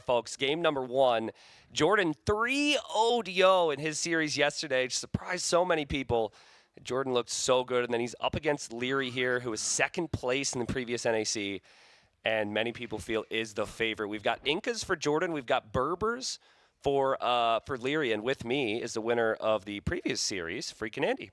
folks. Game number 1. JorDan 3-0 in his series yesterday. Surprised so many people. JorDan looked so good, and then he's up against Liereyy here, who was second place in the previous NAC, and many people feel is the favorite. We've got Incas for JorDan. We've got Berbers for Liereyy, and with me is the winner of the previous series, Freakin' Andy.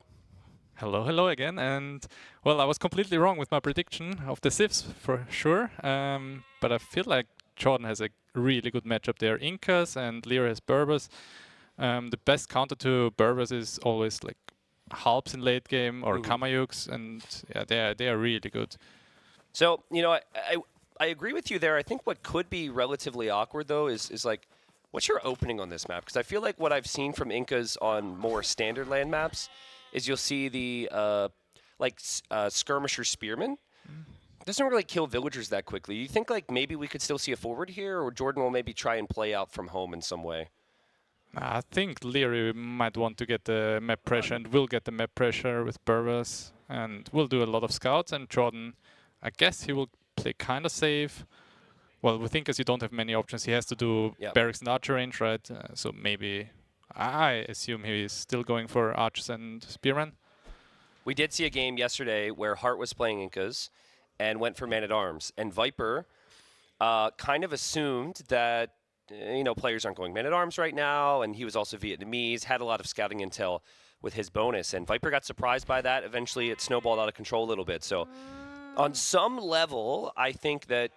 Hello again, and well, I was completely wrong with my prediction of the Civs for sure, but I feel like JorDan has a really good matchup there. Incas and Liereyy has Berbers. The best counter to Berbers is always like Halps in late game or Kamayuks, and yeah, they are really good. So, I agree with you there. I think what could be relatively awkward, though, is like, what's your opening on this map? Because I feel like what I've seen from Incas on more standard land maps is you'll see the skirmisher spearman. Doesn't really kill villagers that quickly. You think like maybe we could still see a forward here, or JorDan will maybe try and play out from home in some way? I think Liereyy might want to get the map pressure and will get the map pressure with Berbers and will do a lot of scouts, and JorDan, I guess he will play kind of safe. Well, we think as you don't have many options, he has to do barracks and archer range, right? So maybe I assume he is still going for archers and spearmen. We did see a game yesterday where Hart was playing Incas and went for man-at-arms, and Viper kind of assumed that players aren't going man-at-arms right now, and he was also Vietnamese, had a lot of scouting intel with his bonus, and Viper got surprised by that. Eventually, it snowballed out of control a little bit. So on some level, I think that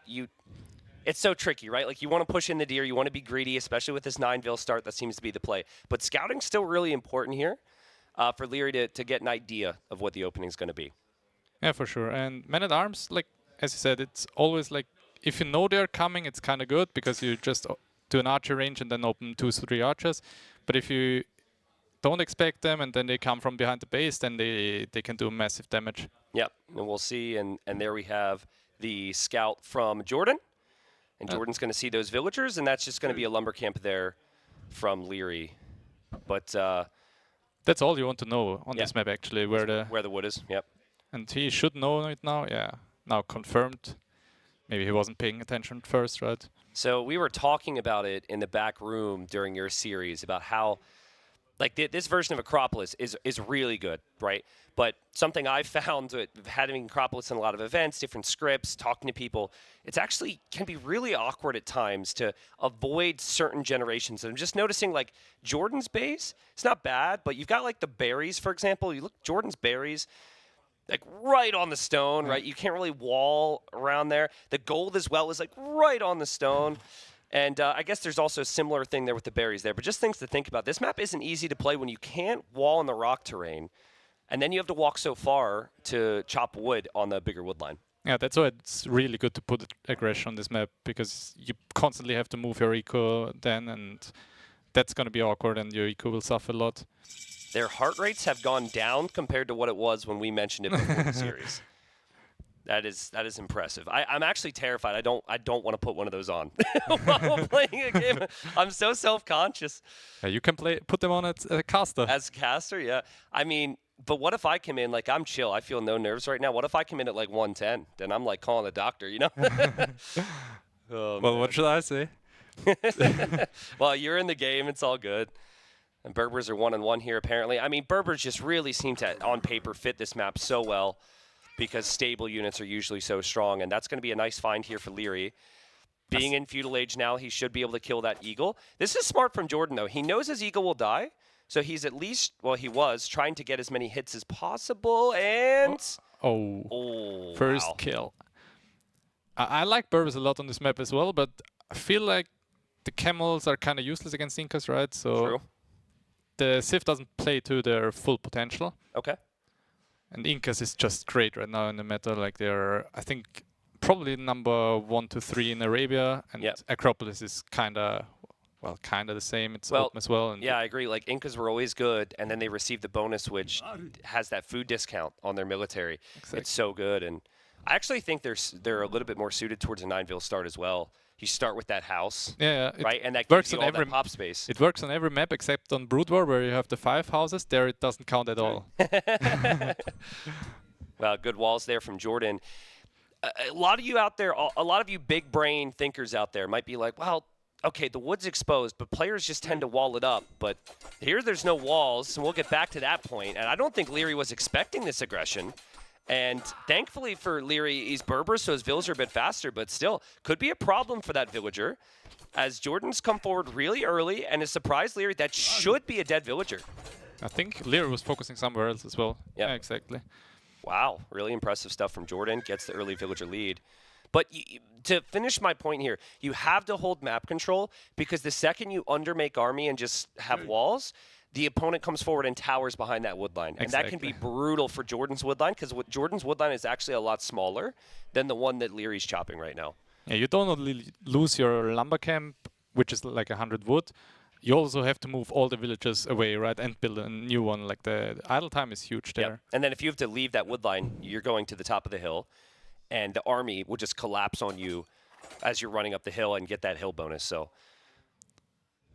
it's so tricky, right? Like, you want to push in the deer, you want to be greedy, especially with this 9-vil start. That seems to be the play. But scouting's still really important here for Liereyy to get an idea of what the opening's going to be. Yeah, for sure. And man-at-arms, like, as you said, it's always like, if you know they're coming, it's kind of good because you just do an archer range and then open 2-3 archers. But if you don't expect them and then they come from behind the base, then they can do massive damage. Yep, and we'll see. And there we have the scout from JorDan. And JorDan's going to see those villagers, and that's just going to be a lumber camp there from Liereyy. But that's all you want to know on this map, actually, where the wood is. Yep. And he should know it now. Yeah, now confirmed. Maybe he wasn't paying attention at first, right? So we were talking about it in the back room during your series about how, like, this version of Acropolis is really good, right? But something I found with having Acropolis in a lot of events, different scripts, talking to people, it's actually can be really awkward at times to avoid certain generations. And I'm just noticing, like, JorDan's base, it's not bad, but you've got, like, the berries, for example. You look JorDan's berries, like, right on the stone, right? You can't really wall around there. The gold as well is, like, right on the stone. And I guess there's also a similar thing there with the berries there. But just things to think about. This map isn't easy to play when you can't wall in the rock terrain. And then you have to walk so far to chop wood on the bigger wood line. Yeah, that's why it's really good to put aggression on this map, because you constantly have to move your eco then, and that's going to be awkward, and your eco will suffer a lot. Their heart rates have gone down compared to what it was when we mentioned it before the series. That is impressive. I'm actually terrified. I don't want to put one of those on while playing a game. I'm so self-conscious. Yeah, you can put them on as a caster. As a caster, yeah. I mean, but what if I come in, like, I'm chill, I feel no nerves right now. What if I come in at like 110? Then I'm like calling the doctor, you know? Well, what should I say? Well, you're in the game. It's all good. And Berbers are 1-1 here, apparently. I mean, Berbers just really seem to, on paper, fit this map so well because stable units are usually so strong. And that's going to be a nice find here for Liereyy. Being in Feudal Age now, he should be able to kill that eagle. This is smart from JorDan, though. He knows his eagle will die. So he's at least, well, he was trying to get as many hits as possible, and... Oh, first kill. I like Berbers a lot on this map as well, but I feel like the camels are kind of useless against Incas, right? So true. The Civ doesn't play to their full potential. Okay. And Incas is just great right now in the meta. Like, they're, I think, probably number 1 to 3 in Arabia, and Acropolis is kind of... Well, kind of the same. It's open as well. And yeah, I agree. Like, Incas were always good, and then they received the bonus, which has that food discount on their military. Exactly. It's so good. And I actually think they're a little bit more suited towards a 9-vil start as well. You start with that house, right? And that gives you all that pop space. It works on every map except on Brood War, where you have the 5 houses. There it doesn't count at all. Well, good walls there from JorDan. A lot of you out there, a lot of you big brain thinkers out there might be like, well, okay, the wood's exposed, but players just tend to wall it up. But here there's no walls, and we'll get back to that point. And I don't think Liereyy was expecting this aggression. And thankfully for Liereyy, he's Berber, so his vills are a bit faster, but still could be a problem for that villager. As JorDan's come forward really early and has surprised Liereyy, that should be a dead villager. I think Liereyy was focusing somewhere else as well. Yep. Yeah, exactly. Wow, really impressive stuff from JorDan. Gets the early villager lead. But to finish my point here, you have to hold map control because the second you undermake army and just have walls, the opponent comes forward and towers behind that wood line. And that can be brutal for JorDan's wood line because JorDan's wood line is actually a lot smaller than the one that Lierey's chopping right now. Yeah, you don't only lose your lumber camp, which is like 100 wood. You also have to move all the villagers away, right, and build a new one. Like the idle time is huge there. Yep. And then if you have to leave that wood line, you're going to the top of the hill, and the army will just collapse on you as you're running up the hill and get that hill bonus. So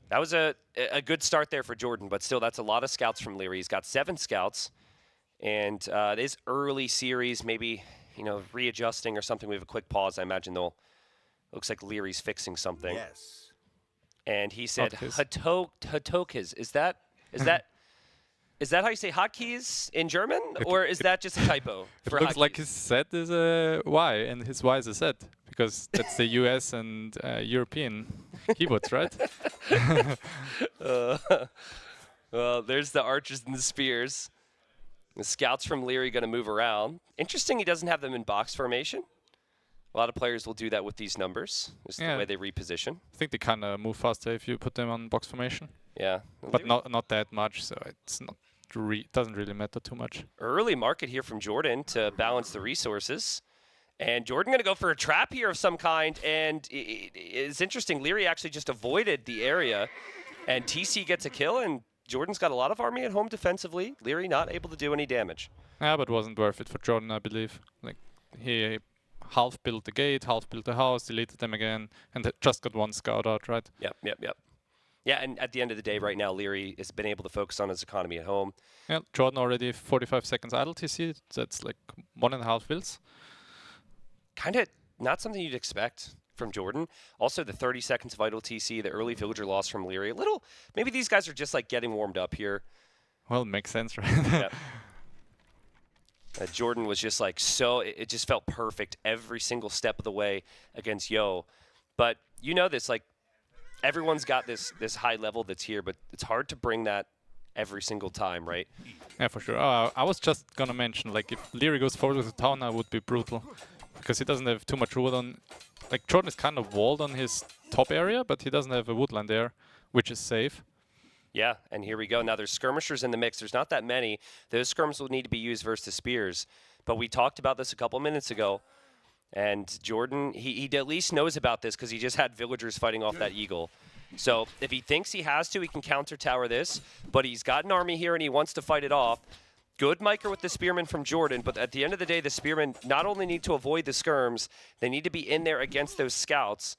that was a good start there for JorDan, but still, that's a lot of scouts from Liereyy. He's got 7 scouts, and it is early series, maybe readjusting or something. We have a quick pause. I imagine looks like Lierey's fixing something. Yes. And he said Hotkeys. Hotokes. Is that how you say hotkeys in German, or is that just a typo? It for looks hotkeys? like his Z is a Y and his Y is a Z because that's the US and European keyboards, right? Well, there's the archers and the spears. The scouts from Liereyy going to move around. Interesting, he doesn't have them in box formation. A lot of players will do that with these numbers. Just the way they reposition. I think they kind of move faster if you put them on box formation. Yeah. But not that much, so it's not doesn't really matter too much. Early market here from JorDan to balance the resources. And JorDan going to go for a trap here of some kind. And it's interesting. Liereyy actually just avoided the area. And TC gets a kill. And JorDan's got a lot of army at home defensively. Liereyy not able to do any damage. Yeah, but it wasn't worth it for JorDan, I believe. Like he half built the gate, half built the house, deleted them again, and just got 1 scout out, right? Yep. Yeah, and at the end of the day, right now, Liereyy has been able to focus on his economy at home. Yeah, JorDan already 45 seconds idle TC. That's like 1.5 vills. Kind of not something you'd expect from JorDan. Also, the 30 seconds of idle TC, the early villager loss from Liereyy. Maybe these guys are just like getting warmed up here. Well, it makes sense, right? Yep. JorDan was just like it just felt perfect every single step of the way against Yo. But you know this, like everyone's got this high level that's here, but it's hard to bring that every single time, right? Yeah, for sure. I was just gonna mention, like, if Liereyy goes forward with the town now, it would be brutal. Because he doesn't have too much wood on... Like, JorDan is kind of walled on his top area, but he doesn't have a woodland there, which is safe. Yeah, and here we go. Now there's skirmishers in the mix. There's not that many. Those skirms will need to be used versus the spears. But we talked about this a couple minutes ago. And JorDan, he at least knows about this because he just had villagers fighting off that eagle. So if he thinks he has to, he can counter tower this. But he's got an army here and he wants to fight it off. Good micro with the spearmen from JorDan, but at the end of the day, the spearmen not only need to avoid the skirms, they need to be in there against those scouts.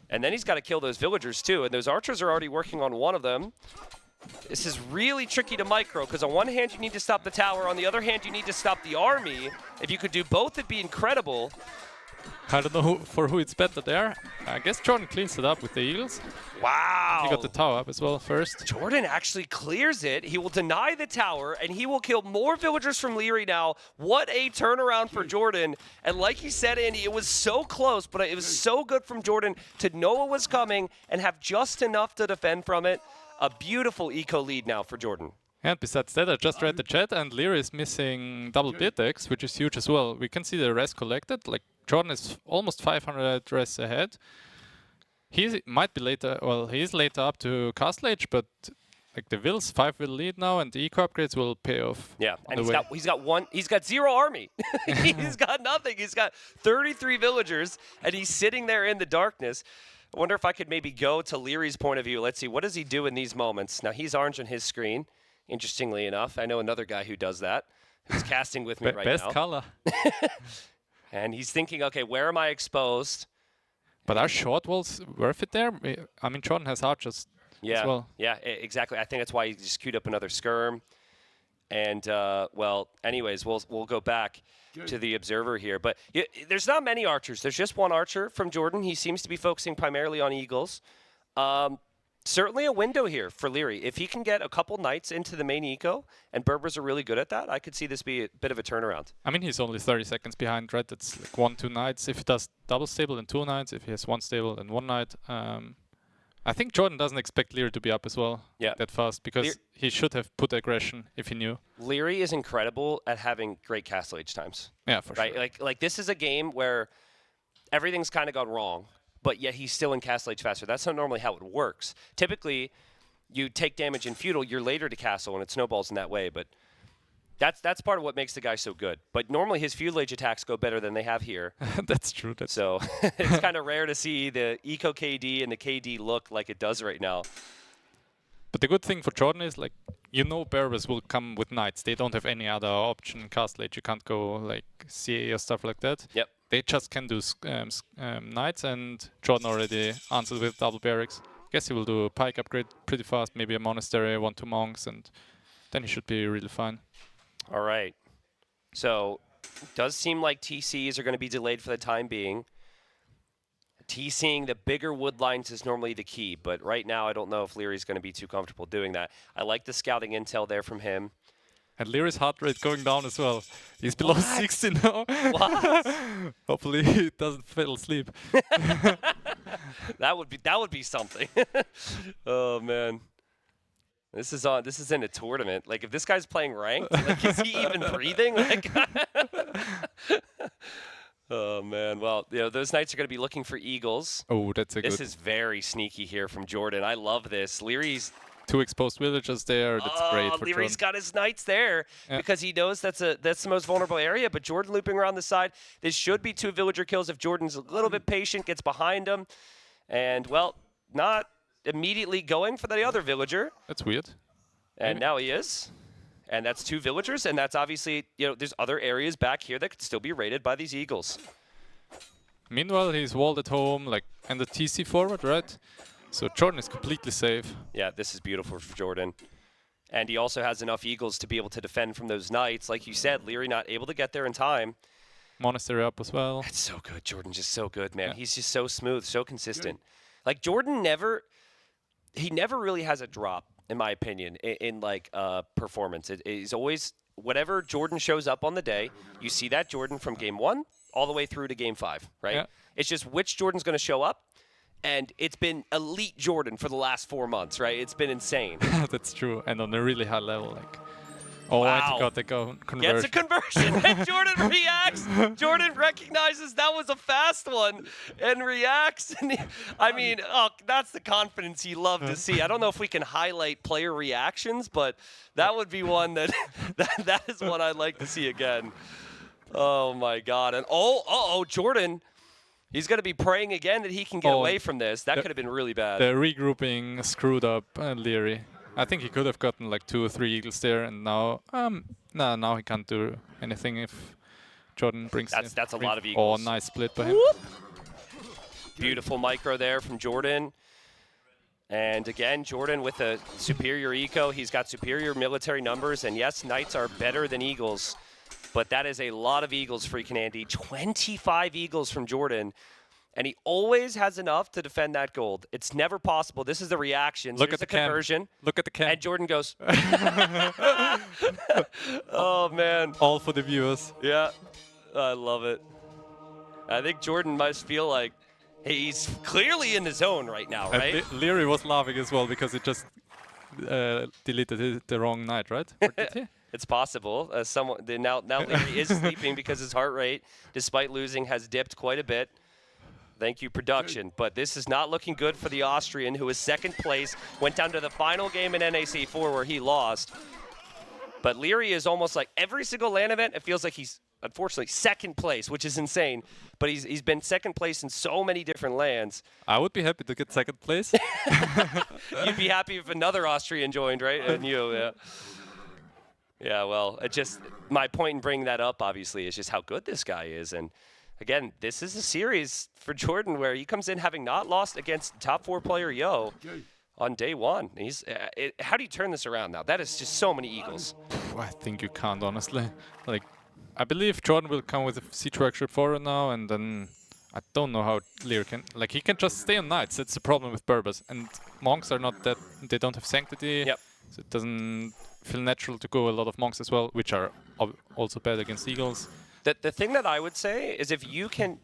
And then he's got to kill those villagers too, and those archers are already working on one of them. This is really tricky to micro, because on one hand you need to stop the tower, on the other hand you need to stop the army. If you could do both, it'd be incredible. I don't know for who it's better there. I guess JorDan cleans it up with the eagles. Wow. He got the tower up as well first. JorDan actually clears it. He will deny the tower, and he will kill more villagers from Liereyy now. What a turnaround for JorDan. And like he said, Andy, it was so close, but it was so good from JorDan to know what was coming and have just enough to defend from it. A beautiful eco lead now for JorDan. And besides that, I just read the chat, and Liereyy is missing double Beardex, which is huge as well. We can see the res collected. Like, JorDan is almost 500 res ahead. He might be later, well, he's later up to Castle Age, but like the Vills 5 will lead now, and the eco upgrades will pay off. Yeah, and he's got 0 army. He's got nothing. He's got 33 villagers, and he's sitting there in the darkness. I wonder if I could maybe go to Lierey's point of view. Let's see, what does he do in these moments? Now, he's orange on his screen, interestingly enough. I know another guy who does that, who's casting with me right now. Best color. And he's thinking, okay, where am I exposed? But are short walls worth it there? I mean, JorDan has archers as well. Yeah, exactly. I think that's why he just queued up another skirm. And, well, anyways, we'll go back to the observer here. But there's not many archers. There's just one archer from JorDan. He seems to be focusing primarily on eagles. Certainly a window here for Liereyy. If he can get a couple knights into the main eco, and Berbers are really good at that, I could see this be a bit of a turnaround. I mean, he's only 30 seconds behind, right? That's like 1-2 knights. If he does double stable and 2 knights, if he has 1 stable and 1 knight, I think JorDan doesn't expect Liereyy to be up as well that fast, because he should have put aggression if he knew. Liereyy is incredible at having great castle age times. Yeah, for sure. Like this is a game where everything's kind of gone wrong, but yet he's still in castle age faster. That's not normally how it works. Typically, you take damage in feudal, you're later to castle, and it snowballs in that way. But that's part of what makes the guy so good. But normally his feudal age attacks go better than they have here. That's true. So it's kind of rare to see the eco KD and the KD look like it does right now. But the good thing for JorDan is, like, Berbers will come with knights. They don't have any other option in castle age. You can't go like CA or stuff like that. Yep. They just can do knights, and JorDan already answered with double barracks. Guess he will do a pike upgrade pretty fast, maybe a monastery, 1-2 monks, and then he should be really fine. All right. So it does seem like TCs are going to be delayed for the time being. TCing the bigger wood lines is normally the key, but right now I don't know if Lierey's going to be too comfortable doing that. I like the scouting intel there from him. And Lierey's heart rate going down as well. He's below 60 now. What? Hopefully he doesn't fall asleep. That would be something. Oh man. This is in a tournament. Like, if this guy's playing ranked, like, is he even breathing? Like, oh man. Well, those knights are going to be looking for eagles. Oh, that's a good. This is very sneaky here from JorDan. I love this. Lierey's 2 exposed villagers there. That's great for Lierey's JorDan. got his knights there because he knows that's the most vulnerable area. But JorDan looping around the side. This should be 2 villager kills if JorDan's a little bit patient, gets behind him, and well, not immediately going for the other villager. That's weird. And now he is. And that's 2 villagers, and that's obviously, there's other areas back here that could still be raided by these eagles. Meanwhile, he's walled at home, like, and the TC forward, right? So JorDan is completely safe. Yeah, this is beautiful for JorDan. And he also has enough eagles to be able to defend from those knights. Like you said, Liereyy not able to get there in time. Monastery up as well. That's so good. JorDan's just so good, man. Yeah. He's just so smooth, so consistent. Like, JorDan never really has a drop, in my opinion, in performance. It's always whatever JorDan shows up on the day, you see that JorDan from game 1 all the way through to game 5, right? Yeah. It's just which JorDan's going to show up, and it's been elite JorDan for the last 4 months, right? It's been insane. That's true, and on a really high level, like. Oh, wow. I got the conversion. Gets a conversion, and JorDan reacts. JorDan recognizes that was a fast one and reacts. And that's the confidence you love to see. I don't know if we can highlight player reactions, but that would be one that is one I'd like to see again. Oh, my God. And JorDan, he's going to be praying again that he can get away from this. That could have been really bad. The regrouping screwed up Liereyy. I think he could have gotten like 2 or 3 eagles there, and now now he can't do anything if JorDan brings in. That's a lot of eagles. Oh, nice split by him. Whoop. Beautiful micro there from JorDan. And again, JorDan with a superior eco. He's got superior military numbers, and yes, knights are better than eagles, but that is a lot of eagles for Andy. 25 eagles from JorDan. And he always has enough to defend that gold. It's never possible. This is the reaction. Look at the conversion. Look at the cam. And JorDan goes. Oh, man. All for the viewers. Yeah. I love it. I think JorDan must feel like he's clearly in the zone right now, right? And Liereyy was laughing as well because it just deleted the wrong knight, right? Or did he? It's possible. Now Liereyy is sleeping because his heart rate, despite losing, has dipped quite a bit. Thank you, production. But this is not looking good for the Austrian, who is second place, went down to the final game in NAC 4 where he lost. But Liereyy is almost like every single LAN event, it feels like he's, unfortunately, second place, which is insane. But he's been second place in so many different LANs. I would be happy to get second place. You'd be happy if another Austrian joined, right? And you, yeah. Yeah, well, my point in bringing that up, obviously, is just how good this guy is. And again, this is a series for JorDan where he comes in having not lost against top 4 player Yo on day 1. How do you turn this around now? That is just so many eagles. I think you can't, honestly. Like, I believe JorDan will come with a siege workshop forward now, and then I don't know how Liereyy can... Like, he can just stay on knights. That's the problem with Berbers. And monks are not that... They don't have sanctity. Yep. So it doesn't feel natural to go a lot of monks as well, which are also bad against eagles. The thing that I would say is if you can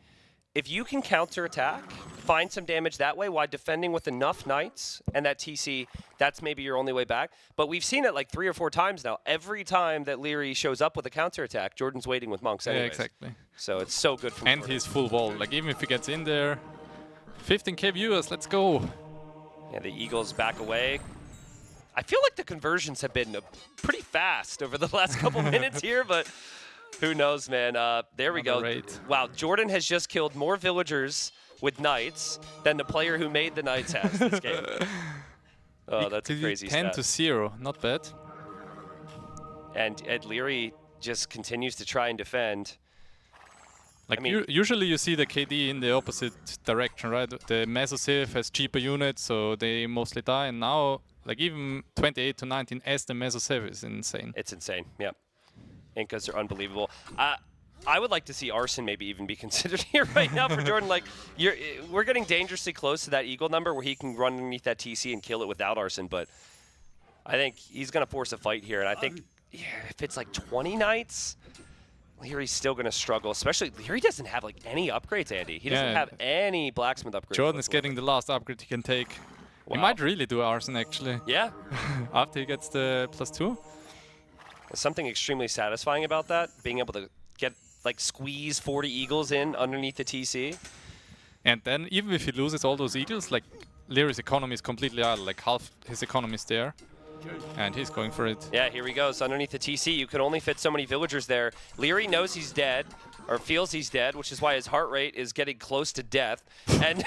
counterattack, find some damage that way while defending with enough knights and that TC, that's maybe your only way back. But we've seen it like 3 or 4 times now. Every time that Liereyy shows up with a counterattack, JorDan's waiting with monks anyways. Yeah, exactly. So it's so good for And JorDan. he's full wall. Like, even if he gets in there, 15k viewers, let's go. Yeah, the Eagles back away. I feel like the conversions have been pretty fast over the last couple minutes here, but who knows, man. There we go. Wow, JorDan has just killed more villagers with knights than the player who made the knights has this game. Oh, that's a crazy 10 stat. to 0, not bad. And Liereyy just continues to try and defend. Like, I mean, usually you see the KD in the opposite direction, right? The Mesosiv has cheaper units, so they mostly die. And now, like, even 28 to 19 as the Mesosiv is insane. It's insane, yeah. Incas are unbelievable. I would like to see Arson maybe even be considered here right now for JorDan. Like, we're getting dangerously close to that Eagle number where he can run underneath that TC and kill it without Arson, but I think he's going to force a fight here. And I think if it's like 20 knights, Lierey's still going to struggle, especially Liereyy doesn't have like any upgrades, Andy. He doesn't have any blacksmith upgrades. JorDan is getting the last upgrade he can take. Wow. He might really do Arson, actually. Yeah. After he gets the +2. There's something extremely satisfying about that, being able to get, like, squeeze 40 Eagles in underneath the TC. And then, even if he loses all those Eagles, like, Lierey's economy is completely idle. Like, half his economy is there. And he's going for it. Yeah, here he goes. Underneath the TC, you could only fit so many villagers there. Liereyy knows he's dead, or feels he's dead, which is why his heart rate is getting close to death. And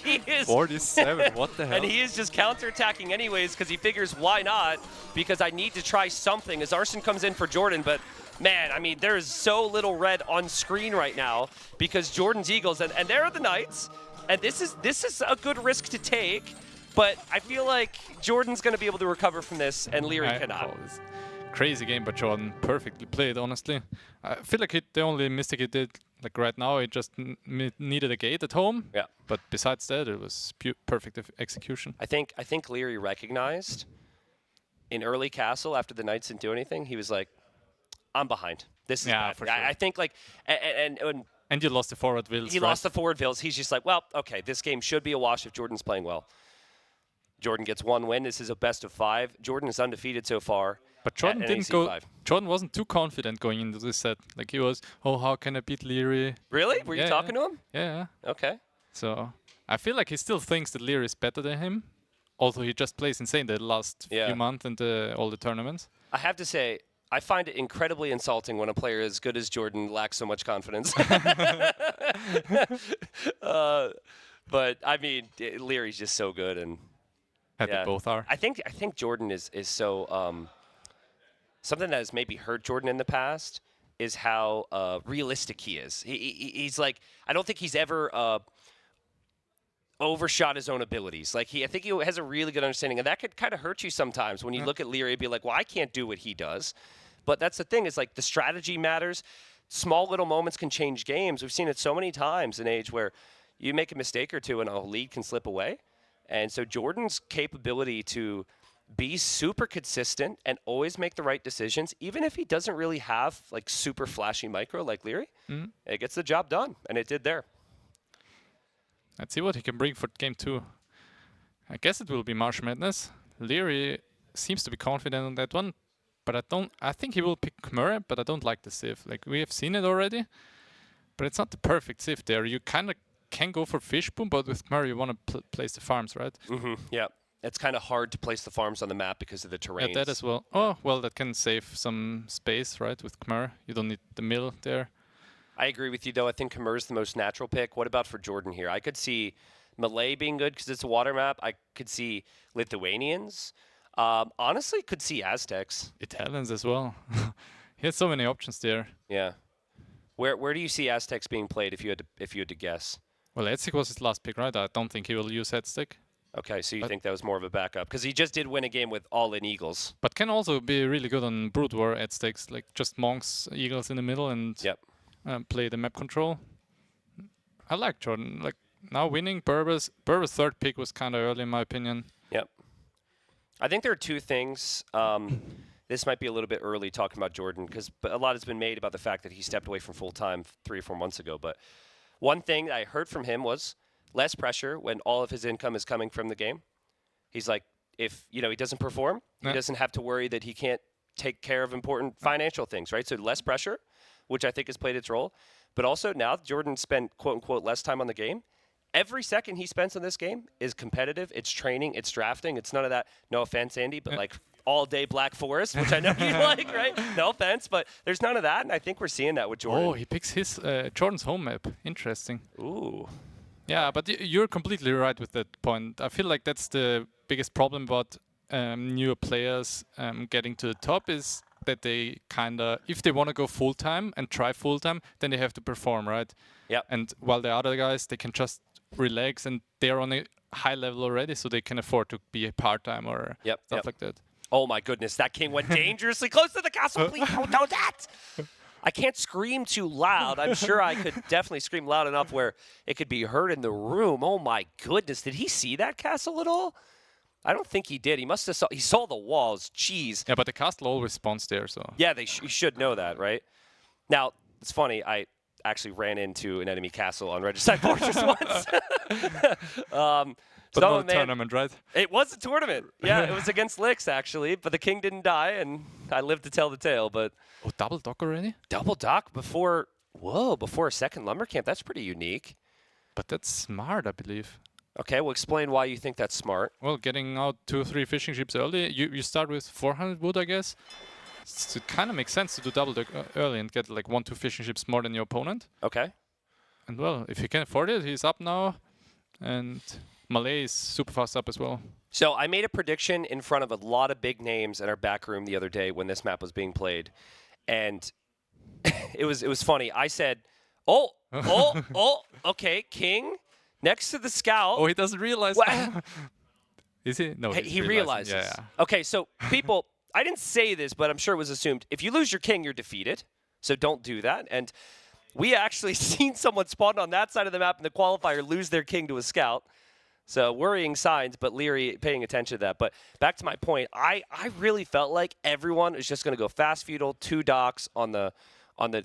he is 47, what the hell? And he is just counterattacking anyways because he figures, why not? Because I need to try something as Arson comes in for JorDan. But man, I mean, there is so little red on screen right now because JorDan's Eagles, and there are the Knights. And this is a good risk to take. But I feel like JorDan's going to be able to recover from this, and Liereyy cannot. Crazy game by JorDan. Perfectly played, honestly. I feel like the only mistake he did, like right now, he just needed a gate at home. Yeah. But besides that, it was perfect execution. I think Liereyy recognized in early castle after the Knights didn't do anything. He was like, "I'm behind. This is bad." For sure. I think like and you lost the forward vills. He lost the forward vills. He's just like, well, okay, this game should be a wash if JorDan's playing well. JorDan gets 1 win. This is a best of 5. JorDan is undefeated so far. But JorDan didn't go. JorDan wasn't too confident going into this set. Like he was, oh, how can I beat Liereyy? Really? Were you talking to him? Yeah. Okay. So I feel like he still thinks that Liereyy is better than him. Although he just plays insane the last few months and all the tournaments. I have to say, I find it incredibly insulting when a player as good as JorDan lacks so much confidence. But I mean, Lierey's just so good, and they both are. I think JorDan is so something that has maybe hurt JorDan in the past is how realistic he is. He's like, I don't think he's ever overshot his own abilities. Like I think he has a really good understanding, and that could kind of hurt you sometimes when you look at Liereyy and be like, well, I can't do what he does. But that's the thing, is like the strategy matters. Small little moments can change games. We've seen it so many times in Age where you make a mistake or two and a lead can slip away. And so JorDan's capability to be super consistent and always make the right decisions, even if he doesn't really have like super flashy micro like Liereyy, it gets the job done, and it did there. Let's see what he can bring for game 2. I guess it will be March Madness. Liereyy seems to be confident on that one, but I think he will pick Khmer, but I don't like the Civ. Like, we have seen it already, but it's not the perfect Civ there. You kind of can go for Fishboom, but with Khmer you want to place the farms, right? Yeah. It's kind of hard to place the farms on the map because of the terrain. Yeah, that as well. Oh, well, that can save some space, right, with Khmer. You don't need the mill there. I agree with you, though. I think Khmer is the most natural pick. What about for JorDan here? I could see Malay being good because it's a water map. I could see Lithuanians. Honestly, could see Aztecs. Italians as well. He has so many options there. Yeah. Where do you see Aztecs being played if you had to guess? Well, Aztec was his last pick, right? I don't think he will use Aztec. Okay, so you think that was more of a backup because he just did win a game with all-in Eagles. But can also be really good on Brood War Aztecs, like just monks, Eagles in the middle, and play the map control. I like Jordan. Like now winning Berber's third pick was kind of early in my opinion. Yep. I think there are two things. This might be a little bit early talking about Jordan because a lot has been made about the fact that he stepped away from full-time 3 or 4 months ago. But one thing I heard from him was less pressure when all of his income is coming from the game. He's like, if he doesn't perform, he doesn't have to worry that he can't take care of important financial things, right? So less pressure, which I think has played its role. But also now Jordan spent, quote-unquote, less time on the game. Every second he spends on this game is competitive. It's training. It's drafting. It's none of that, no offense, Andy, but like all-day Black Forest, which I know you like, right? No offense, but there's none of that, and I think we're seeing that with Jordan. Oh, he picks his Jordan's home map. Interesting. Ooh. Yeah, but you're completely right with that point. I feel like that's the biggest problem about newer players getting to the top is that they kind of, if they want to go full-time and try full-time, then they have to perform, right? Yep. And while the other guys, they can just relax and they're on a high level already, so they can afford to be a part-time or stuff like that. Oh my goodness, that king went dangerously close to the castle. Please don't do that. I can't scream too loud. I'm sure I could definitely scream loud enough where it could be heard in the room. Oh my goodness, did he see that castle at all? I don't think he did. He must have he saw the walls. Jeez. Yeah, but the castle always spawns there, so. Yeah, you should know that, right? Now, it's funny. I actually ran into an enemy castle on Regicide Fortress once. But not a tournament, right? It was a tournament. Yeah, it was against Licks, actually. But the king didn't die, and I lived to tell the tale. But double dock already? Double dock before a second lumber camp. That's pretty unique. But that's smart, I believe. Okay, well, explain why you think that's smart. Well, getting out 2 or 3 fishing ships early, you start with 400 wood, I guess. So it kind of makes sense to do double dock early and get like 1-2 fishing ships more than your opponent. Okay. And well, if he can afford it, he's up now. And Malay is super fast up as well. So I made a prediction in front of a lot of big names in our back room the other day when this map was being played. And it was funny. I said, okay, king next to the scout. Oh, he doesn't realize. Is he? No, he realizes. Yeah. Okay, so people, I didn't say this, but I'm sure it was assumed. If you lose your king, you're defeated. So don't do that. And we actually seen someone spawn on that side of the map in the qualifier lose their king to a scout. So worrying signs, but Liereyy paying attention to that. But back to my point, I really felt like everyone is just going to go fast feudal, 2 docks on the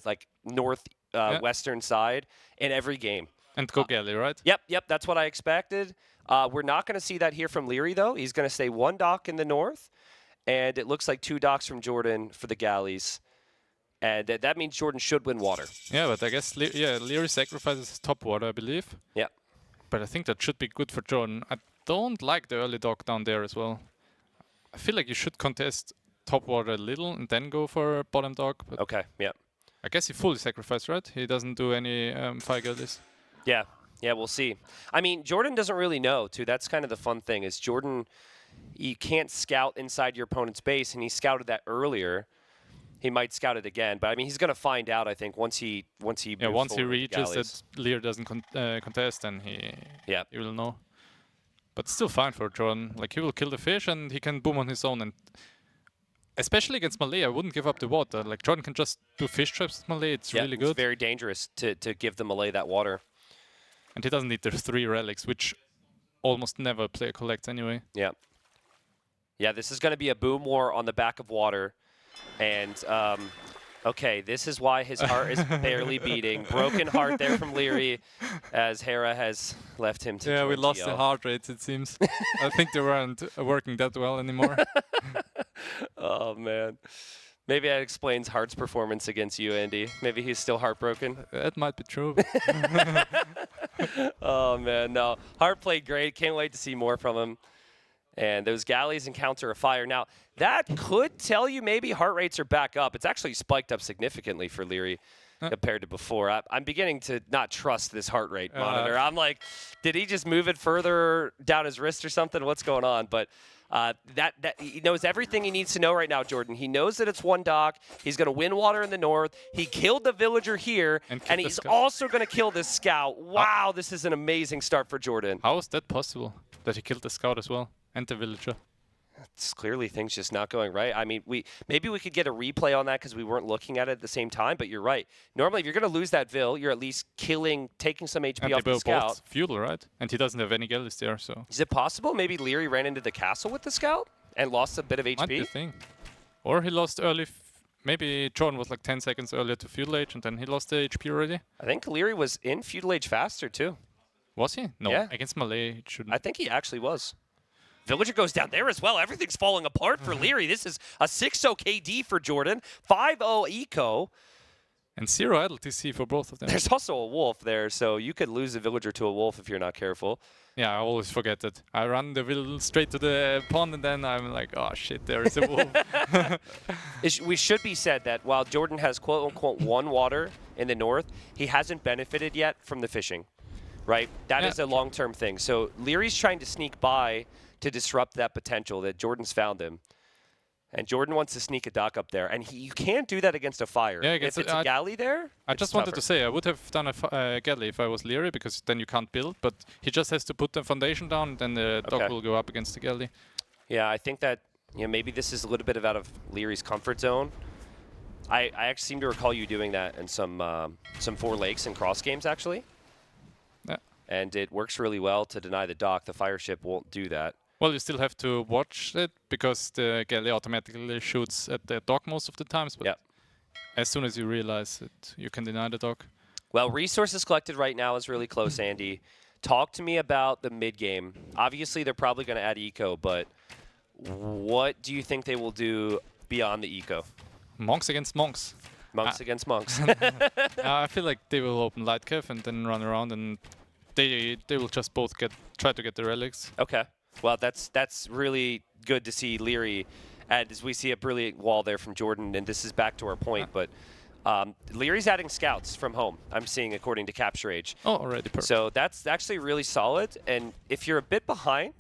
like north western side in every game. And go galley, right? Yep, that's what I expected. We're not going to see that here from Liereyy, though. He's going to stay 1 dock in the north, and it looks like 2 docks from Jordan for the galleys. And that means Jordan should win water. Yeah, but I guess Liereyy sacrifices his top water, I believe. Yeah. But I think that should be good for Jordan. I don't like the early dock down there as well. I feel like you should contest top water a little and then go for bottom dock. But okay, yeah. I guess he fully sacrificed, right? He doesn't do any fire galleys. Yeah, we'll see. I mean, Jordan doesn't really know, too. That's kind of the fun thing, is Jordan, you can't scout inside your opponent's base, and he scouted that earlier. He might scout it again, but I mean, he's going to find out, I think, once he once he reaches that Lear doesn't contest, then he will know. But still fine for Jordan. Like, he will kill the fish, and he can boom on his own. And especially against Malay, I wouldn't give up the water. Like, Jordan can just do fish traps with Malay. It's really good. It's very dangerous to give the Malay that water. And he doesn't need the 3 relics, which almost never a player collects anyway. Yeah. Yeah, this is going to be a boom war on the back of water. And, okay, this is why his heart is barely beating. Broken heart there from Liereyy as Hera has left him to we lost the heart rates, it seems. I think they weren't working that well anymore. Oh, man. Maybe that explains Hart's performance against you, Andy. Maybe he's still heartbroken. That might be true. Oh, man, no. Hart played great. Can't wait to see more from him. And those galleys encounter a fire. Now, that could tell you maybe heart rates are back up. It's actually spiked up significantly for Liereyy compared to before. I'm beginning to not trust this heart rate monitor. I'm like, did he just move it further down his wrist or something? What's going on? But that he knows everything he needs to know right now, Jordan. He knows that it's 1 dock. He's going to win water in the north. He killed the villager here, and he's also going to kill this scout. Wow, this is an amazing start for Jordan. How is that possible, that he killed the scout as well? And the villager. It's clearly things just not going right. I mean, maybe we could get a replay on that because we weren't looking at it at the same time. But you're right. Normally, if you're going to lose that Vil, you're at least taking some HP And off they the were scout. both feudal, right? And he doesn't have any galleys there, so Is it possible maybe Liereyy ran into the castle with the scout and lost a bit of might be a HP? thing. Or he lost early. Maybe JorDan was like 10 seconds earlier to feudal age, and then he lost the HP already. I think Liereyy was in feudal age faster too. Was he? No, Yeah. against Malay, it shouldn't. I think he actually was. Villager goes down there as well. Everything's falling apart for Liereyy. This is a 6-0 KD for JorDan, 5-0 eco. And 0 idle TC for both of them. There's also a wolf there, so you could lose a villager to a wolf if you're not careful. Yeah, I always forget that. I run the will straight to the pond, and then I'm like, oh shit, there is a wolf. We should be said that while JorDan has quote-unquote one water in the north, he hasn't benefited yet from the fishing, right? That is a long-term thing. So Lierey's trying to sneak by to disrupt that potential that JorDan's found him. And JorDan wants to sneak a dock up there, and you can't do that against a fire. Yeah, if it's a galley there, I it's just wanted tougher. to say I would have done a galley if I was Liereyy, because then you can't build, but he just has to put the foundation down, and then the dock will go up against the galley. Yeah, I think that maybe this is a little bit out of Lierey's comfort zone. I actually seem to recall you doing that in some Four Lakes and cross games, actually. Yeah. And it works really well to deny the dock. The fire ship won't do that. Well, you still have to watch it, because the galley automatically shoots at the dock most of the times, but as soon as you realize it, you can deny the dock. Well, resources collected right now is really close, Andy. Talk to me about the mid-game. Obviously, they're probably going to add eco, but what do you think they will do beyond the eco? Monks against monks. Monks against monks. I feel like they will open light cav and then run around, and they will just both try to get the relics. Okay. Well, that's really good to see Liereyy, as we see a brilliant wall there from JorDan, and this is back to our point, but Lierey's adding scouts from home, I'm seeing, according to Capture Age. Oh, already perfect. So that's actually really solid, and if you're a bit behind,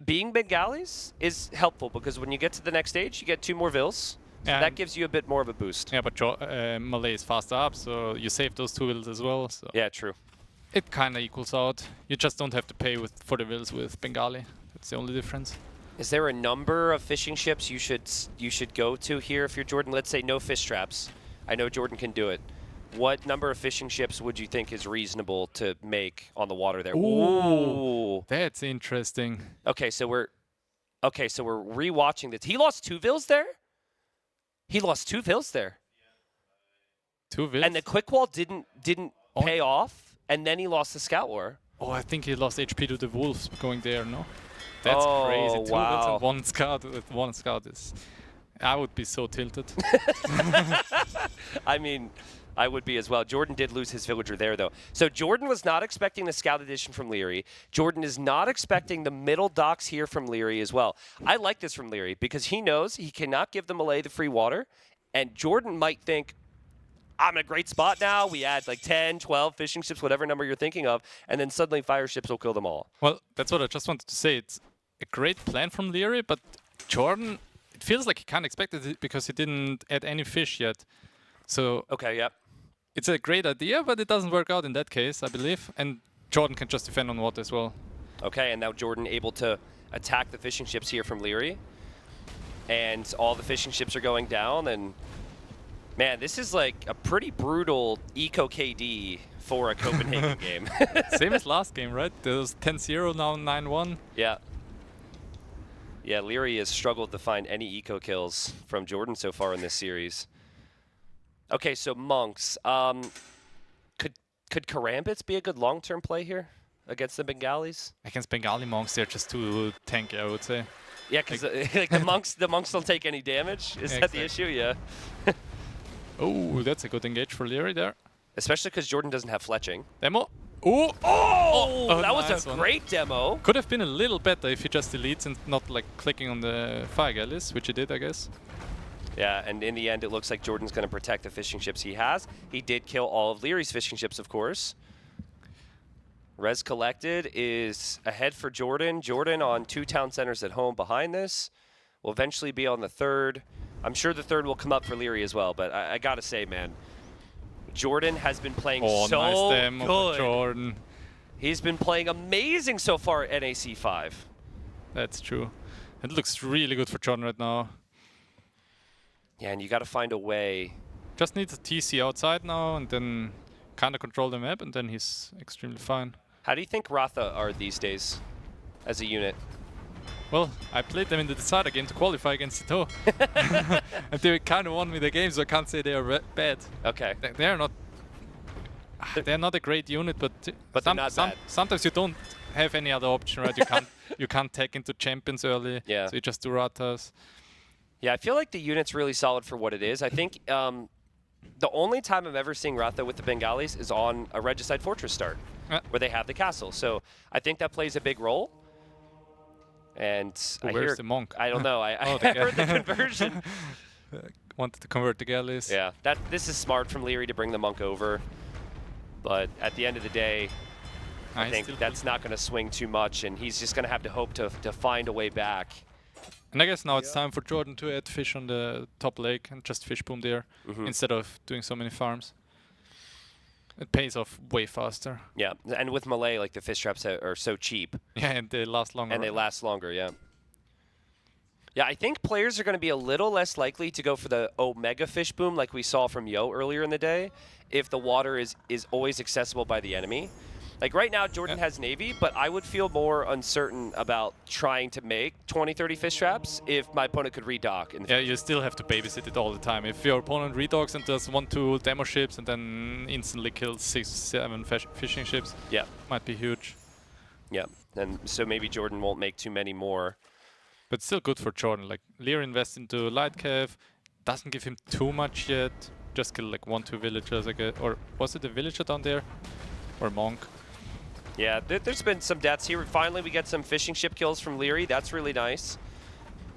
being Bengalis is helpful, because when you get to the next stage, you get 2 more Vils. So that gives you a bit more of a boost. Yeah, but Malay is faster up, so you save those 2 Vils as well. So. Yeah, true. It kind of equals out. You just don't have to pay for the Vils with Bengali. That's the only difference. Is there a number of fishing ships you should go to here if you're JorDan? Let's say no fish traps. I know JorDan can do it. What number of fishing ships would you think is reasonable to make on the water there? Ooh, that's interesting. Okay, so we're rewatching this. He lost 2 Vils there? He lost 2 Vils there. 2 Vils? And the quick wall didn't pay off? And then he lost the Scout War. Oh, I think he lost HP to the Wolves going there, no? That's crazy. 2 Vils and 1 Scout with 1 Scout is... I would be so tilted. I mean, I would be as well. JorDan did lose his villager there, though. So JorDan was not expecting the Scout Edition from Liereyy. JorDan is not expecting the middle docks here from Liereyy as well. I like this from Liereyy because he knows he cannot give the Malay the free water, and JorDan might think, I'm in a great spot now. We add like 10, 12 fishing ships, whatever number you're thinking of, and then suddenly fire ships will kill them all. Well, that's what I just wanted to say. It's a great plan from Liereyy, but JorDan, it feels like he can't expect it because he didn't add any fish yet. So okay, yep. It's a great idea, but it doesn't work out in that case, I believe. And JorDan can just defend on water as well. Okay, and now JorDan able to attack the fishing ships here from Liereyy. And all the fishing ships are going down, and man, this is like a pretty brutal eco KD for a Copenhagen game. Same as last game, right? There was 10-0, now 9-1. Yeah. Yeah, Liereyy has struggled to find any eco kills from JorDan so far in this series. Okay, so monks. Could Karambits be a good long-term play here against the Bengalis? Against Bengali monks, they're just too tanky, I would say. Yeah, because like the monks don't take any damage. Is that the issue? Yeah. Oh, that's a good engage for Liereyy there. Especially because JorDan doesn't have fletching. Demo. Oh! Oh, that was nice a great demo. Could have been a little better if he just deletes and not like clicking on the fire galleys, which he did, I guess. Yeah, and in the end, it looks like JorDan's going to protect the fishing ships he has. He did kill all of Lierey's fishing ships, of course. Res collected is ahead for JorDan. JorDan on 2 town centers at home behind this. Will eventually be on the 3rd. I'm sure the 3rd will come up for Liereyy as well, but I got to say, man, JorDan has been playing so nice demo good. JorDan. He's been playing amazing so far at NAC 5. That's true. It looks really good for JorDan right now. Yeah, and you got to find a way. Just needs a TC outside now and then kind of control the map, and then he's extremely fine. How do you think Ratha are these days as a unit? Well, I played them in the Decider game to qualify against Sito. And they kind of won me the game, so I can't say they are bad. Okay. They're not. They're not a great unit, but they're not bad. Sometimes you don't have any other option, right? You can't tech into champions early, Yeah. so you just do Rathas. Yeah, I feel like the unit's really solid for what it is. I think the only time I'm ever seeing Ratha with the Bengalis is on a Regicide Fortress start, where they have the castle. So I think that plays a big role. And I Where's hear the monk? I don't know. I Oh, heard the conversion. Wanted to convert the galleys. Yeah, this is smart from Liereyy to bring the monk over. But at the end of the day, I think that's not going to swing too much, and he's just going to have to hope to find a way back. And I guess now it's time for JorDan to add fish on the top lake and just fish boom there instead of doing so many farms. It pays off way faster. Yeah, and with Malay, like the fish traps are so cheap. Yeah, and they last longer. And they last longer, yeah. Yeah, I think players are going to be a little less likely to go for the Omega fish boom like we saw from Yo earlier in the day if the water is always accessible by the enemy. Like right now, JorDan has Navy, but I would feel more uncertain about trying to make 20, 30 fish traps if my opponent could redock. Yeah, you still have to babysit it all the time. If your opponent redocks and does 1-2 demo ships and then instantly kills 6-7 fishing ships, yeah, might be huge. Yeah, and so maybe JorDan won't make too many more. But still good for JorDan. Like Liereyy invests into Light Cav, doesn't give him too much yet. Just kill like 1-2 villagers, I guess. Or was it a villager down there? Or monk? Yeah, there's been some deaths here. Finally, we get some fishing ship kills from Liereyy. That's really nice.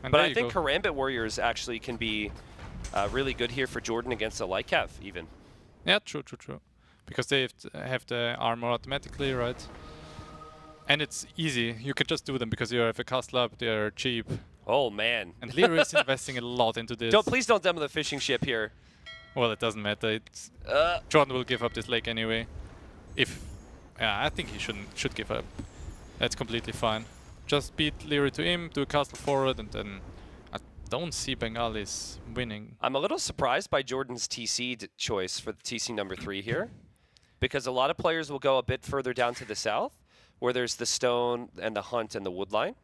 And but I think Karambit Warriors actually can be really good here for JorDan against a Light Cav, even. Yeah, true. Because they have the armor automatically, right? And it's easy. You can just do them because you have a castle up, they're cheap. Oh, man. And Liereyy is investing a lot into this. Please don't demo the fishing ship here. Well, it doesn't matter. JorDan will give up this lake anyway. I think he should give up. That's completely fine. Just beat Liereyy to him, do a castle forward, and then I don't see Bengalis winning. I'm a little surprised by JorDan's TC choice for the TC number 3 here, because a lot of players will go a bit further down to the south, where there's the stone and the hunt and the woodline.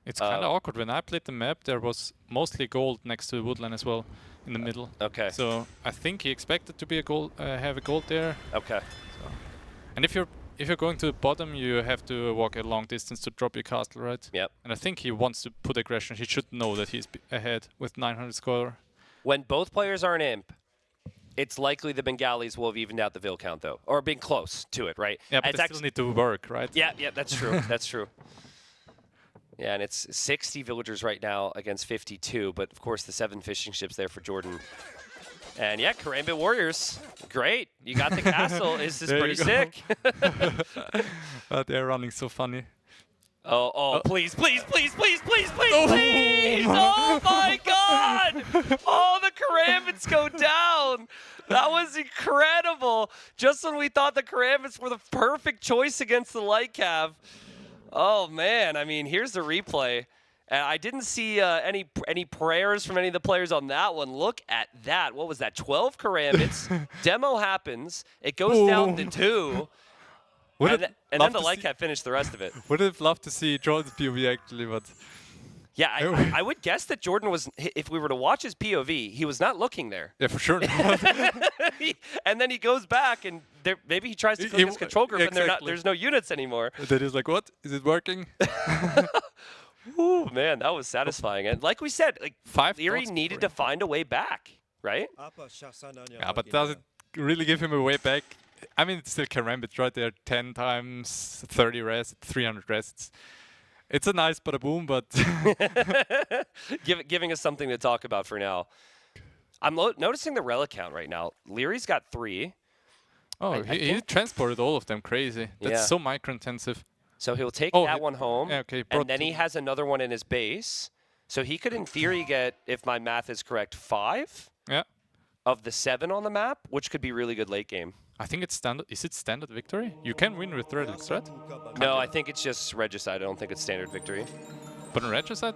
It's kind of awkward. When I played the map, there was mostly gold next to the woodline as well, in the middle. Okay. So I think he expected to be have a gold there. Okay. So. And if you're going to the bottom, you have to walk a long distance to drop your castle, right? Yep. And I think he wants to put aggression. He should know that he's ahead with 900 score. When both players are an imp, it's likely the Bengalis will have evened out the Vil count, though, or been close to it, right? Yeah, but they still need to work, right? Yeah, that's true. That's true. Yeah, and it's 60 villagers right now against 52, but of course the 7 fishing ships there for JorDan. And yeah, Karambit Warriors, great. You got the castle. This is pretty sick. They're running so funny. Oh, please. Oh my God! Oh, the Karambits go down. That was incredible. Just when we thought the Karambits were the perfect choice against the Light Cav. Oh man, I mean, here's the replay. And I didn't see any prayers from any of the players on that one. Look at that. What was that? 12 Karambits. Demo happens. It goes down to 2. And then the Light Cav finished the rest of it. Would have loved to see JorDan's POV actually, but... Yeah, I would guess that JorDan was, if we were to watch his POV, he was not looking there. Yeah, for sure. And then he goes back and maybe he tries to click his control group and there's no units anymore. And then he's like, what? Is it working? Ooh, man, that was satisfying. And like we said, like Liereyy needed to find a way back, right? Yeah, but does it really give him a way back? I mean, it's still Karambit, right? They're 10 times 30 rest, 300 rests. It's a nice bada boom, but giving us something to talk about for now. I'm noticing the relic count right now. Lierey's got 3. Oh, he transported all of them. Crazy. That's so micro-intensive. So he'll take that one home, and then he has another one in his base. So he could, in theory, get, if my math is correct, 5 of the 7 on the map, which could be really good late game. I think it's standard. Is it standard victory? You can win with relics, right? No, I think it's just Regicide. I don't think it's standard victory. But in Regicide?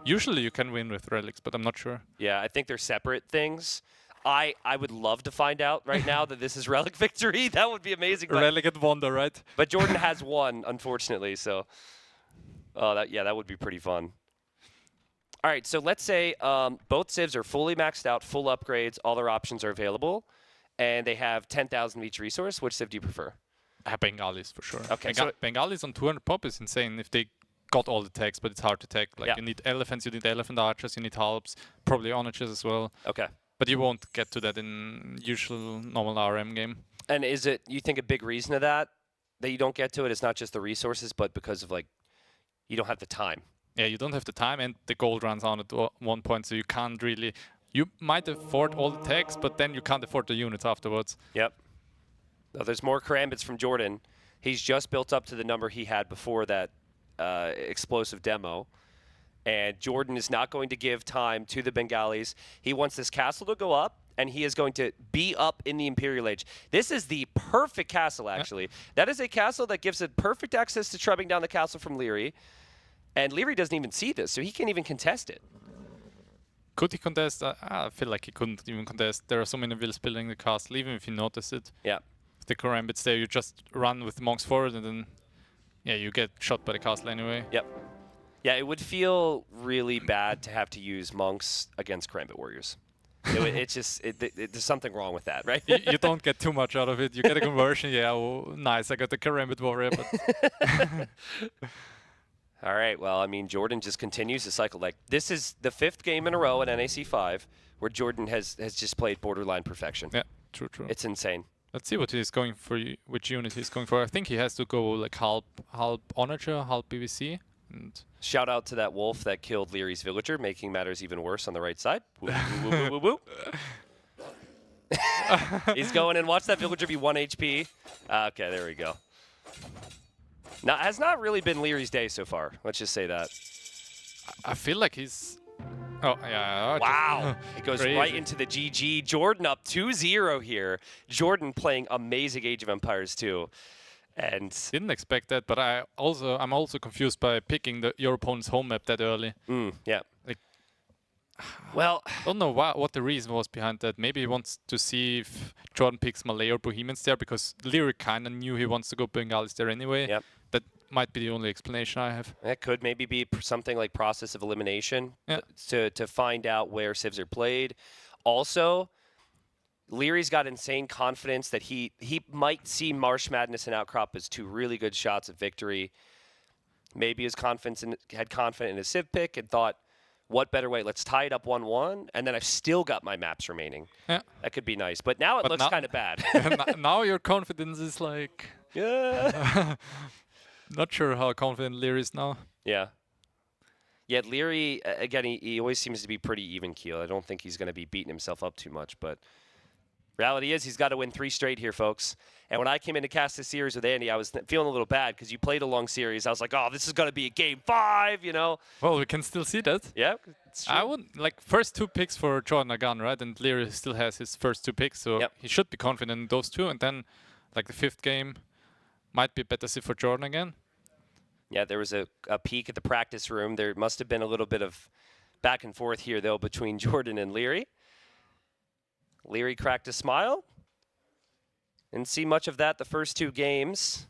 Usually you can win with relics, but I'm not sure. Yeah, I think they're separate things. I would love to find out right now that this is Relic Victory. That would be amazing. Relic and Wonder, right? But JorDan has one, unfortunately, so that would be pretty fun. All right, so let's say both civs are fully maxed out, full upgrades, all their options are available, and they have 10,000 of each resource. Which civ do you prefer? Bengalis for sure. Okay, so Bengalis on 200 pop is insane if they got all the techs, but it's hard to tech. Like Yeah. you need elephants, you need elephant archers, you need halps, probably onagers as well. Okay. But you won't get to that in usual normal RM game. And is it, you think a big reason of that you don't get to it is not just the resources, but because of like, you don't have the time? Yeah, you don't have the time, and the gold runs out at one point, so you can't really. You might afford all the techs, but then you can't afford the units afterwards. Yep. Now, there's more karambits from JorDan. He's just built up to the number he had before that explosive demo. And JorDan is not going to give time to the Bengalis. He wants this castle to go up, and he is going to be up in the Imperial Age. This is the perfect castle, actually. That is a castle that gives it perfect access to trubbing down the castle from Liereyy. And Liereyy doesn't even see this, so he can't even contest it. Could he contest? I feel like he couldn't even contest. There are so many vills building the castle, even if you notice it. Yeah. If the karambits there, you just run with the monks forward, and then, yeah, you get shot by the castle anyway. Yep. Yeah, it would feel really bad to have to use monks against karambit warriors. It's just, there's something wrong with that, right? You don't get too much out of it. You get a conversion, yeah, oh, nice, I got the karambit warrior, but... All right, well, I mean, JorDan just continues to cycle. Like, this is the 5th game in a row at NAC 5 where JorDan has just played borderline perfection. Yeah, true. It's insane. Let's see what he's going for, which unit he's going for. I think he has to go like half Onager, half PVC. And shout out to that wolf that killed Lierey's villager, making matters even worse on the right side. Woo, woo, woo, woo, woo, woo. He's going and watch that villager be 1 HP. Okay, there we go. Now, it has not really been Lierey's day so far. Let's just say that. I feel like he's... Oh, yeah. Wow. It goes Crazy. right into the GG. JorDan up 2-0 here. JorDan playing amazing Age of Empires 2. And didn't expect that, but I'm also confused by picking your opponent's home map that early. Yeah. Like, well, don't know what the reason was behind that. Maybe he wants to see if JorDan picks Malay or Bohemians there, because Liereyy kind of knew he wants to go Bengalis there anyway. Yep. That might be the only explanation I have. That could maybe be something like process of elimination to find out where civs are played. Also, Lierey's got insane confidence that he might see Marsh Madness and Outcrop as 2 really good shots at victory. Maybe his had confidence in his civ pick and thought, what better way? Let's tie it up 1-1, and then I've still got my maps remaining. Yeah. That could be nice. But now it looks kind of bad. Now your confidence is like... Yeah. Not sure how confident Liereyy is now. Yeah. Yet Liereyy, again, he always seems to be pretty even keel. I don't think he's going to be beating himself up too much, but reality is he's got to win 3 straight here, folks. And when I came in to cast this series with Andy, I was feeling a little bad because you played a long series. I was like, oh, this is going to be a game 5, you know? Well, we can still see that. Yeah. I would like first 2 picks for JorDan are gone, right? And Liereyy still has his first 2 picks, so he should be confident in those 2. And then, like the 5th game, might be better for JorDan again. Yeah, there was a peek at the practice room. There must have been a little bit of back and forth here, though, between JorDan and Liereyy. Liereyy cracked a smile. Didn't see much of that the first 2 games.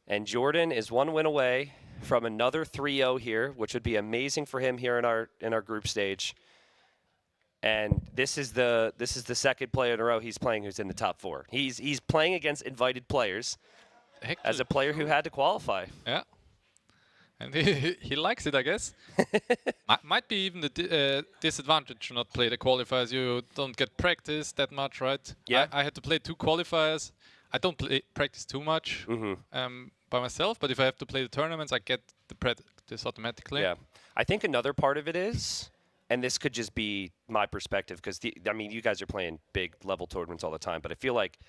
And JorDan is 1 win away from another 3-0 here, which would be amazing for him here in our group stage. And this is the second player in a row he's playing who's in the top 4. He's playing against invited players as a player who had to qualify. Yeah. And he likes it, I guess. Might be even the disadvantage to not play the qualifiers. You don't get practice that much, right? Yeah. I had to play 2 qualifiers. I don't practice too much by myself, but if I have to play the tournaments, I get the practice automatically. Yeah. I think another part of it is, and this could just be my perspective, because, I mean, you guys are playing big level tournaments all the time, but I feel like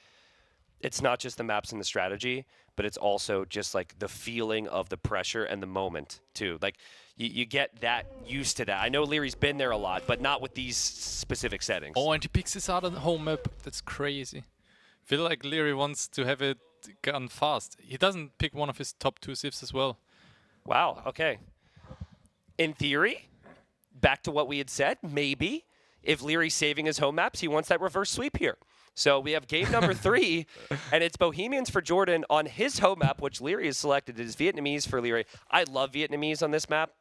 it's not just the maps and the strategy, but it's also just like the feeling of the pressure and the moment too. Like you get that used to that. I know Lierey's been there a lot, but not with these specific settings. Oh, and he picks this out on the home map. That's crazy. Feel like Liereyy wants to have it gone fast. He doesn't pick one of his top 2 civs as well. Wow. Okay. In theory, back to what we had said, maybe if Lierey's saving his home maps, he wants that reverse sweep here. So we have game number 3, and it's Bohemians for JorDan on his home map, which Liereyy has selected. It is Vietnamese for Liereyy. I love Vietnamese on this map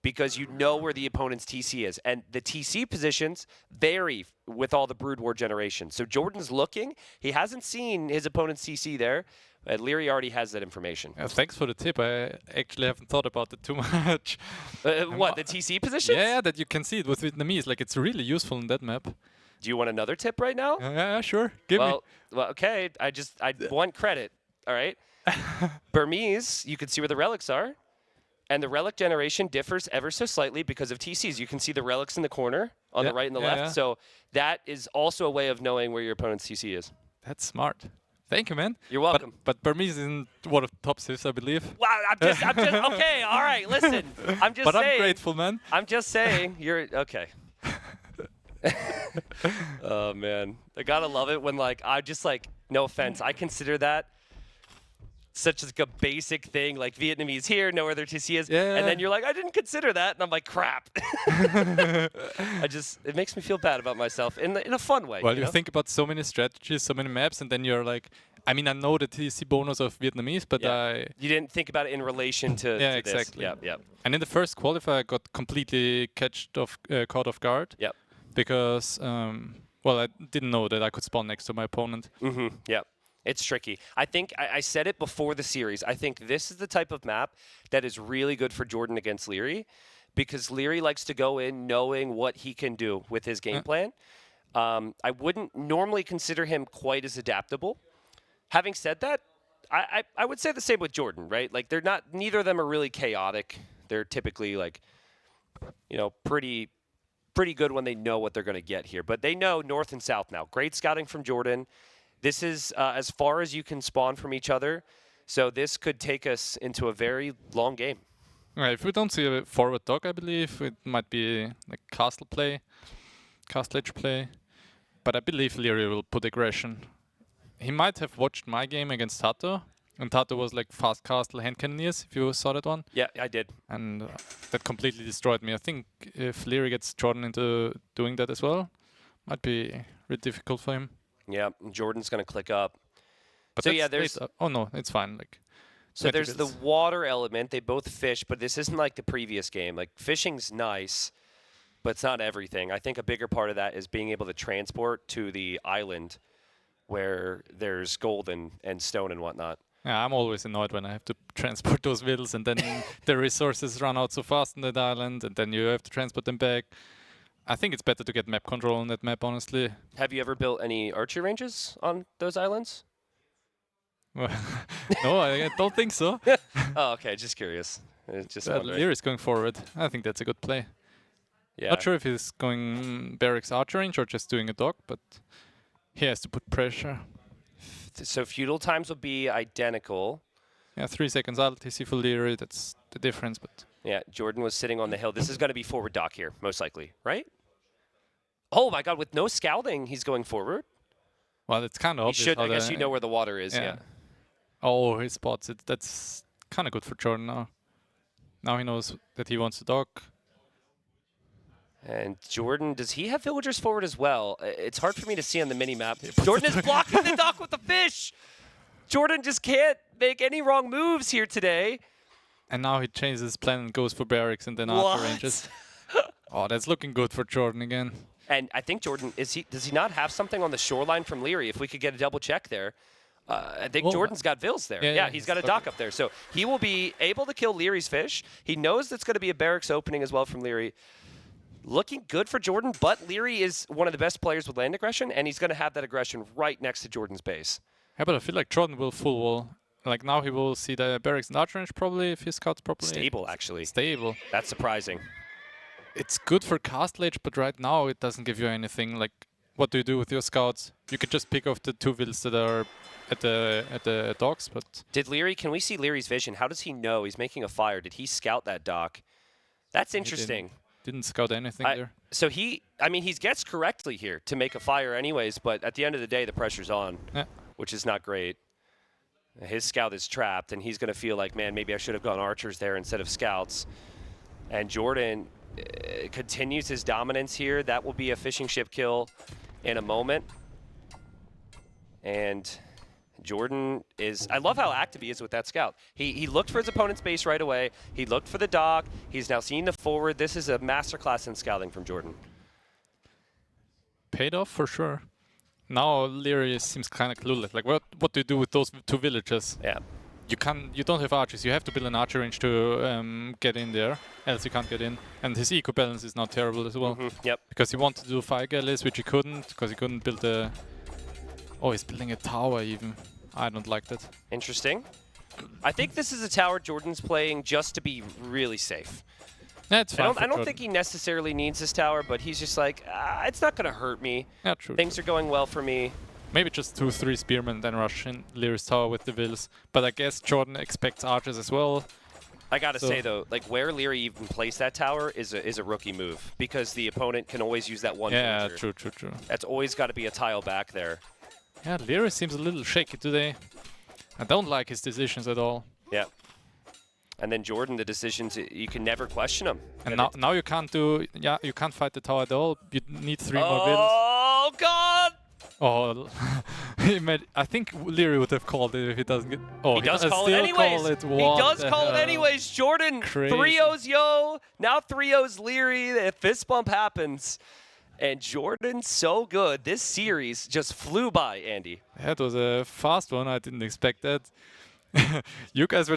because you know where the opponent's TC is. And the TC positions vary with all the Brood War generations. So JorDan's looking. He hasn't seen his opponent's TC there. Liereyy already has that information. Thanks for the tip. I actually haven't thought about it too much. What, the TC positions? Yeah, that you can see it with Vietnamese. Like, it's really useful in that map. Do you want another tip right now? Yeah, sure. Give me. Well, okay. I want credit. All right. Burmese, you can see where the relics are. And the relic generation differs ever so slightly because of TCs. You can see the relics in the corner on the right and the left. Yeah. So that is also a way of knowing where your opponent's TC is. That's smart. Thank you, man. You're welcome. But Burmese isn't one of the top civs, I believe. Wow, I'm just okay. All right, listen. I'm just But saying. I'm grateful, man. I'm just saying. You're okay. Oh man, I gotta love it when I just no offense, I consider that such a basic thing, like Vietnamese here, know where their TC is, and then you're like, I didn't consider that, and I'm like, crap. It makes me feel bad about myself in a fun way. Well, you think about so many strategies, so many maps, and then you're like, I mean, I know the TC bonus of Vietnamese, but you didn't think about it in relation to yeah, to exactly. This. Yeah. And in the first qualifier, I got completely caught off guard. Yep. Because I didn't know that I could spawn next to my opponent. Yeah, it's tricky. I think I said it before the series. I think this is the type of map that is really good for JorDan against Liereyy, because Liereyy likes to go in knowing what he can do with his game plan. I wouldn't normally consider him quite as adaptable. Having said that, I would say the same with JorDan, right? Like neither of them are really chaotic. They're typically pretty good when they know what they're going to get here. But they know north and south now. Great scouting from JorDan. This is as far as you can spawn from each other. So this could take us into a very long game. Right, if we don't see a forward dog, I believe it might be like castle edge play. But I believe Liereyy will put aggression. He might have watched my game against Tato. And Tato was like fast castle hand cannoneers, if you saw that one. Yeah, I did. And that completely destroyed me. I think if Liereyy gets JorDan into doing that as well, might be really difficult for him. Yeah, JorDan's going to click up. But so yeah, there's... oh no, it's fine. So there's the water element. They both fish, but this isn't like the previous game. Like, fishing's nice, but it's not everything. I think a bigger part of that is being able to transport to the island where there's gold and stone and whatnot. Yeah, I'm always annoyed when I have to transport those vills and then the resources run out so fast on that island and then you have to transport them back. I think it's better to get map control on that map, honestly. Have you ever built any archery ranges on those islands? Well, no, I don't think so. Oh, okay. Just curious. Just Lierey's going forward. I think that's a good play. Yeah. Not sure if he's going barracks archer range or just doing a dog, but he has to put pressure. So feudal times will be identical. Yeah, 3 seconds out TC for Liereyy. That's the difference. But yeah, JorDan was sitting on the hill. This is going to be forward dock here, most likely, right? Oh my God! With no scouting, he's going forward. Well, it's kind of obvious. I guess you know where the water is. Yeah. Oh, he spots it. That's kind of good for JorDan now. Now he knows that he wants to dock. And JorDan, does he have villagers forward as well? It's hard for me to see on the mini-map. JorDan is blocking the dock with the fish! JorDan just can't make any wrong moves here today. And now he changes his plan and goes for barracks and then archer ranges. Oh, that's looking good for JorDan again. And I think JorDan, does he not have something on the shoreline from Liereyy? If we could get a double check there. I think JorDan's got vills there. Yeah, he's got a dock up there. So he will be able to kill Lierey's fish. He knows that's going to be a barracks opening as well from Liereyy. Looking good for JorDan, but Liereyy is one of the best players with land aggression, and he's going to have that aggression right next to JorDan's base. Yeah, but I feel like JorDan will full wall. Like now he will see the barracks and archer range probably if he scouts properly. Stable, actually. Stable. That's surprising. It's good for castle edge, but right now it doesn't give you anything. Like, what do you do with your scouts? You could just pick off the 2 vills that are at the docks, but... Can we see Lierey's vision? How does he know he's making a fire? Did he scout that dock? That's interesting. Didn't scout anything there. So he gets correctly here to make a fire anyways, but at the end of the day, the pressure's on, which is not great. His scout is trapped, and he's going to feel like, man, maybe I should have gone archers there instead of scouts. And JorDan continues his dominance here. That will be a fishing ship kill in a moment. And JorDan is, I love how active he is with that scout. He looked for his opponent's base right away. He looked for the dock. He's now seeing the forward. This is a masterclass in scouting from JorDan. Paid off for sure. Now Liereyy seems kind of clueless. Like, what do you do with those 2 villages? Yeah. You don't have archers. You have to build an archer range to get in there, else you can't get in. And his eco balance is now terrible as well. Yep. Because he wanted to do fire galleys, which he couldn't, because he couldn't build a. Oh, he's building a tower even. I don't like that. Interesting. I think this is a tower JorDan's playing just to be really safe. Yeah, it's fine. I don't think he necessarily needs this tower, but he's just like, it's not going to hurt me. Yeah, true. Things are going well for me. Maybe just 2-3 spearmen, then rush in Lierey's tower with the vills. But I guess JorDan expects archers as well. I gotta say though, like where Liereyy even placed that tower is a rookie move, because the opponent can always use that one. Yeah, villager. true. That's always got to be a tile back there. Yeah, Liereyy seems a little shaky today. I don't like his decisions at all. Yeah. And then JorDan, the decisions, you can never question them. And now you can't do, you can't fight the tower at all. You need 3 more vills. Oh God! Oh, I think Liereyy would have called it if he doesn't get. Oh, he does call it anyways. He does call it anyways. JorDan, Crazy. 3-0's Yo. Now 3-0's Liereyy. The fist bump happens. And JorDan's so good. This series just flew by, Andy. Yeah, it was a fast one. I didn't expect that. You guys were